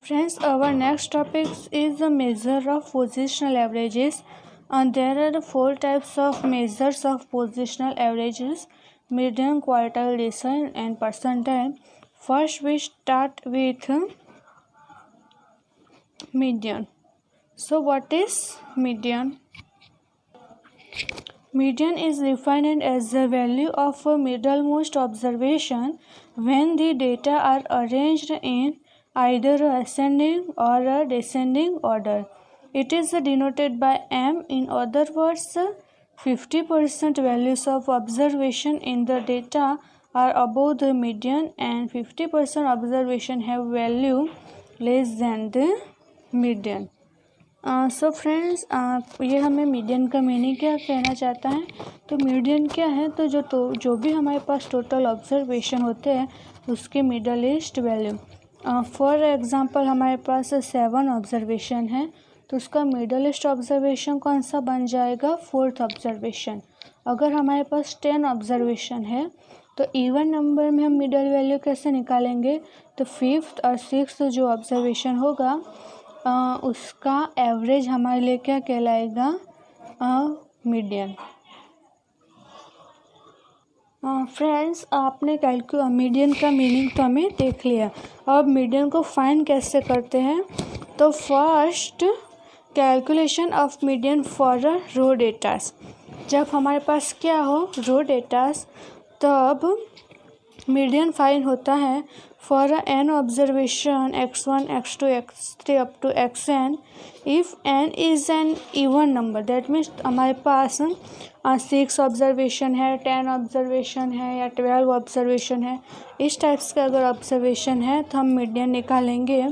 Friends, our next topic is the measure of positional averages. There are four types of measures of positional averages: median, quartile, decile, and percentile. First, we start with median. So, what is median? Median is defined as the value of a middlemost observation when the data are arranged in either a ascending or a descending order. It is denoted by M. In other words, 50% values of observation in the data are above the median and 50% observation have value less than the median. So friends, ये हमें median का meaning क्या कहना चाहता है। तो median क्या है, तो जो भी हमारे पास टोटल ऑब्जर्वेशन होते हैं उसके middle east value. For example हमारे पास 7 ऑब्जर्वेशन है तो उसका मिडल ईस्ट ऑब्जर्वेशन कौन सा बन जाएगा, 4th ऑब्जर्वेशन। अगर हमारे पास 10 ऑब्जर्वेशन है तो इवन नंबर में हम मिडल वैल्यू कैसे निकालेंगे, तो 5th और 6th जो ऑब्जर्वेशन होगा उसका एवरेज हमारे लिए क्या कहलाएगा, मीडियन। फ्रेंड्स, आपने मीडियन का मीनिंग तो हमें देख लिया। अब मीडियन को फाइंड कैसे करते हैं, तो first calculation of median for raw datas. जब हमारे पास क्या हो, रो डेटास, तब मीडियन फाइंड होता है for n observation x1 x2 x3 up to xn। If n is an even number, that means हमारे पास 6 ऑब्जर्वेशन है, 10 ऑब्जर्वेशन है या 12 ऑब्जर्वेशन है, इस टाइप्स का अगर ऑब्जर्वेशन है तो हम मीडियन निकालेंगे।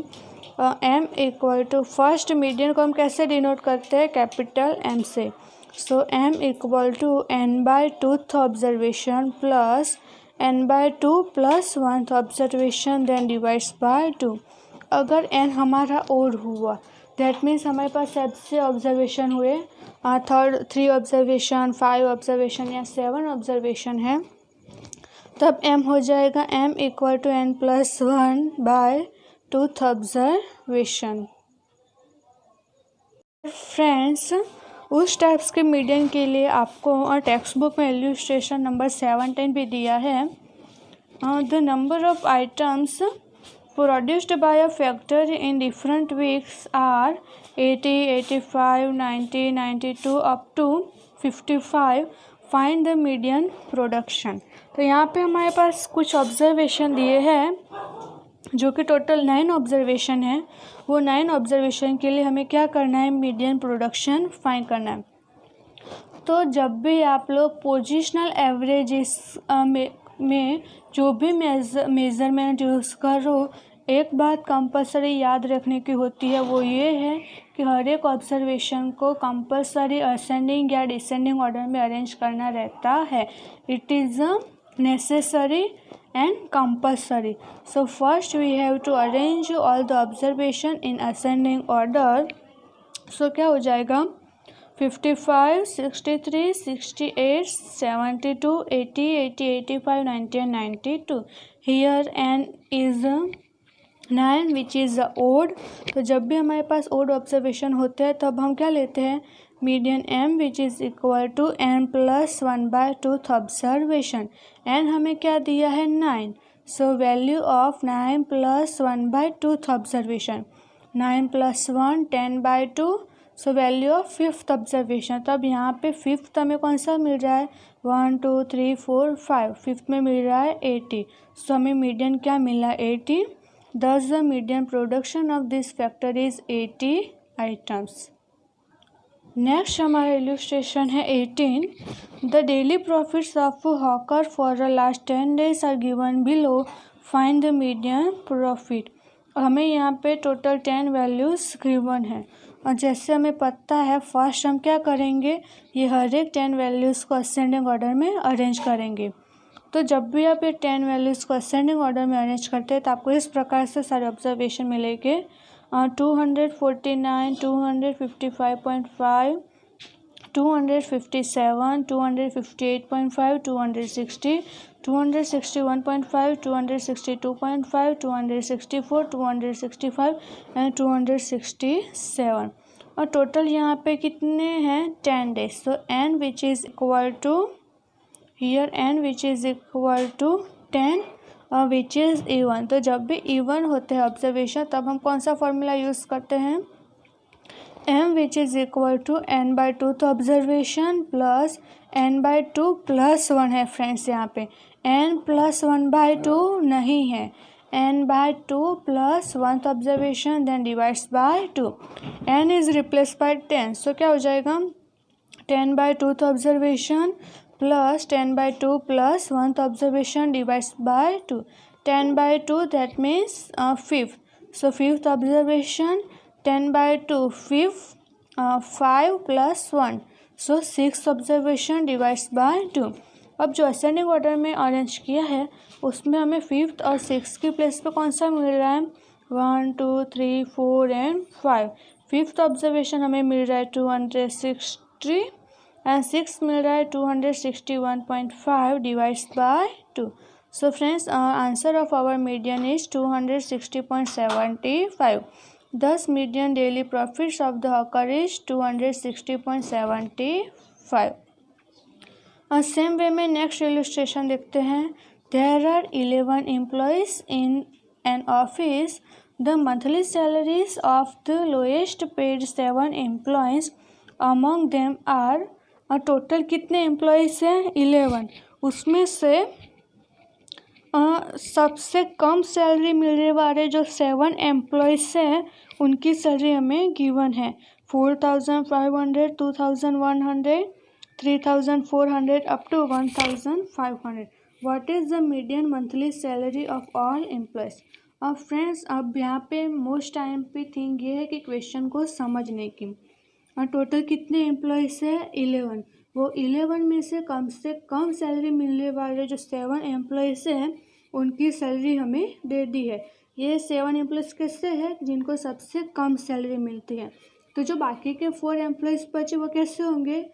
m equal to, first median को हम कैसे डिनोट करते हैं, कैपिटल M से। So m equal to n/2th observation plus n/2 plus 1th observation then divides by 2। अगर n हमारा ओड हुआ, दैट मीन्स हमारे पास सबसे ऑब्जर्वेशन हुए 3 ऑब्जर्वेशन, 5 ऑब्जर्वेशन या 7 ऑब्जर्वेशन है, तब m हो जाएगा m equal to n plus 1/2th observation. Friends, उस टाइप्स के मीडियन के लिए आपको टेक्स्ट बुक में इल्यूस्ट्रेशन नंबर 17 भी दिया है। The number of items produced by a factory in different weeks are 80, 85, 90, 92 up to 55। Find the median production. तो यहाँ पे हमारे पास कुछ ऑब्जर्वेशन दिए हैं जो कि टोटल 9 ऑब्जर्वेशन है। वो 9 ऑब्जर्वेशन के लिए हमें क्या करना है, मीडियन प्रोडक्शन फाइंड करना है। तो जब भी आप लोग पोजिशनल एवरेजेस में जो भी मेज़रमेंट यूज़ करो, एक बात कंपलसरी याद रखने की होती है, वो ये है कि हर एक ऑब्जर्वेशन को कंपलसरी असेंडिंग या डिसेंडिंग ऑर्डर में अरेंज करना रहता है। It is necessary and compulsory. So first we have to arrange all the observation in ascending order. So क्या हो जाएगा, 55, 63, 68, 72, 80, 80, 85, 90 and 92. Here n is 9 which is odd. तो जब भी हमारे पास odd ऑब्जर्वेशन होते हैं तब हम क्या लेते हैं, median m which is equal to n plus 1/2th observation. n हमें क्या दिया है, 9। So value of 9 plus 1/2th observation, 9 plus 1 10/2। So value of 5th observation. तब यहाँ पे 5th हमें कौन सा मिल रहा है, 1 2 3 4 5, 5th में मिल रहा है 80। सो हमें मीडियन क्या मिला, 80। Thus the median production of this factor is 80 items. Next हमारा इल्यूस्ट्रेशन है 18। The daily profits of hawker for the last 10 days are given below. Find the median profit. हमें यहाँ पे टोटल 10 वैल्यूज़ गिवन है और जैसे हमें पता है, फर्स्ट हम क्या करेंगे, ये हर एक 10 वैल्यूज़ को असेंडिंग ऑर्डर में अरेंज करेंगे। तो जब भी आप ये 10 वैल्यूज़ को असेंडिंग ऑर्डर में अरेंज करते हैं तो आपको इस प्रकार से सारे ऑब्जर्वेशन मिलेंगे। 249, 255.5, 257, 258.5, 260, 261.5, 262.5, 264, 265 एंड 267। और टोटल यहाँ पे कितने हैं 10 days. So n which is equal to here n which is equal to 10 which is even। तो जब भी even होते हैं ऑब्जर्वेशन तब हम कौन सा फॉर्मूला यूज़ करते हैं m which is equal to n/2। तो ऑब्जर्वेशन प्लस n/2 प्लस 1 है फ्रेंड्स, यहाँ पे n प्लस 1/2 नहीं है, n/2 प्लस 1 तो observation then divides by 2, n is replace by 10। So क्या हो जाएगा 10/2 तो ऑब्जर्वेशन प्लस 10/2 प्लस 1 तो observation divides by 2, 10/2 that means 5th। So 5th observation 10/2 5th 5 plus 1 so 6 observation divides by 2। अब जो असेंडिंग ऑर्डर में arrange किया है उसमें हमें 5th और 6 की प्लेस पे कौन सा मिल रहा है 1 2 3 4 एंड 5। 5th ऑब्जर्वेशन हमें मिल रहा है 260 एंड 6 मिल रहा है 261.5 divides by 2। So friends answer of our median is 260.75। Thus, median daily profits of the hawker is 260.75। Same way में नेक्स्ट इलस्ट्रेशन देखते हैं। There are 11 employees in an office. The monthly salaries of the lowest paid 7 employees. Among them are total कितने employees हैं 11, उसमें से सबसे कम salary मिलने वाले जो 7 एम्प्लॉयज़ हैं उनकी सैलरी हमें गिवन है 4,500, 2,100, 3,400 अप टू 1,500। What is the median monthly salary of all employees. अब फ्रेंड्स अब यहाँ पे मोस्ट टाइम पे थिंग ये है कि क्वेश्चन को समझने की। और टोटल कितने एम्प्लॉयज़ है 11, वो 11 में से कम सैलरी मिलने वाले जो 7 एम्प्लॉयज़ हैं उनकी सैलरी हमें दे दी है। ये 7 एम्प्लॉयज़ कैसे हैं जिनको सबसे कम सैलरी मिलती है। तो जो बाकी के 4 एम्प्लॉयज़ बचे वो कैसे होंगे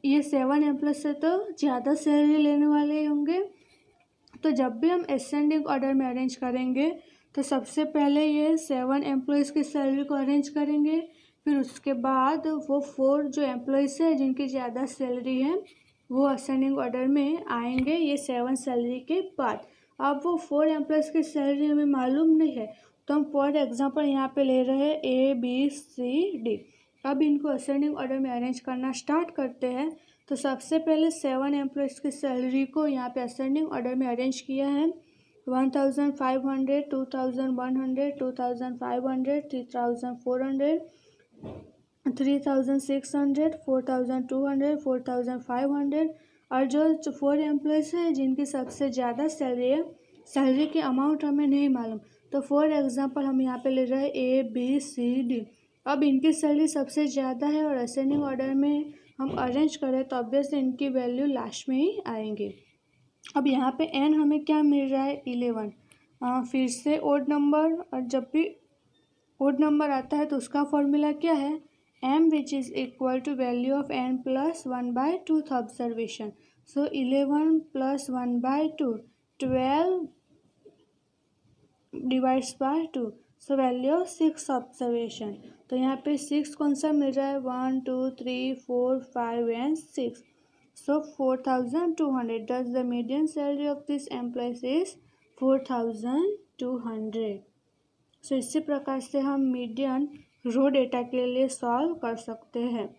ये 7 एम्प्लॉयज़ से तो ज़्यादा सैलरी लेने वाले होंगे। तो जब भी हम असेंडिंग ऑर्डर में अरेंज करेंगे तो सबसे पहले ये 7 एम्प्लॉयज़ की सैलरी को अरेंज करेंगे, फिर उसके बाद वो 4 जो एम्प्लॉयज़ हैं जिनकी ज़्यादा सैलरी है वो असेंडिंग ऑर्डर में आएंगे ये 7 सैलरी के बाद। अब वो 4 एम्प्लॉयज़ की सैलरी हमें मालूम नहीं है तो हम फॉर एग्जांपल यहाँ पे ले रहे हैं ABCD। अब इनको असेंडिंग ऑर्डर में अरेंज करना स्टार्ट करते हैं। तो सबसे पहले 7 एम्प्लॉयज़ की सैलरी को यहाँ पे असेंडिंग ऑर्डर में अरेंज किया है 1,500, 2,100, 2,500, 3,400, 3,600, 4,200, 4,500। और जो 4 एम्प्लॉयज़ हैं जिनकी सबसे ज़्यादा सैलरी है, सैलरी की अमाउंट हमें नहीं मालूम तो फॉर एग्जांपल हम यहाँ पे ले रहे हैं ABCD। अब इनकी सैलरी सबसे ज़्यादा है और असेंडिंग ऑर्डर में हम अरेंज करें तो ऑब्वियसली इनकी वैल्यू लास्ट में ही आएंगे। अब यहाँ पे n हमें क्या मिल रहा है 11। फिर से ओड नंबर, और जब भी ओड नंबर आता है तो उसका फॉर्मूला क्या है m which is equal to value of n plus 1/2 observation. So 11 plus 1/2 12 divides by 2 so value of 6 observation. तो यहाँ पे 6 कौन सा मिल रहा है 1 2 3 4 5 and 6 so 4,200। Thus the median salary of this employee is 4,200। सो इसी प्रकार से हम मीडियन रो डेटा के लिए सॉल्व कर सकते हैं।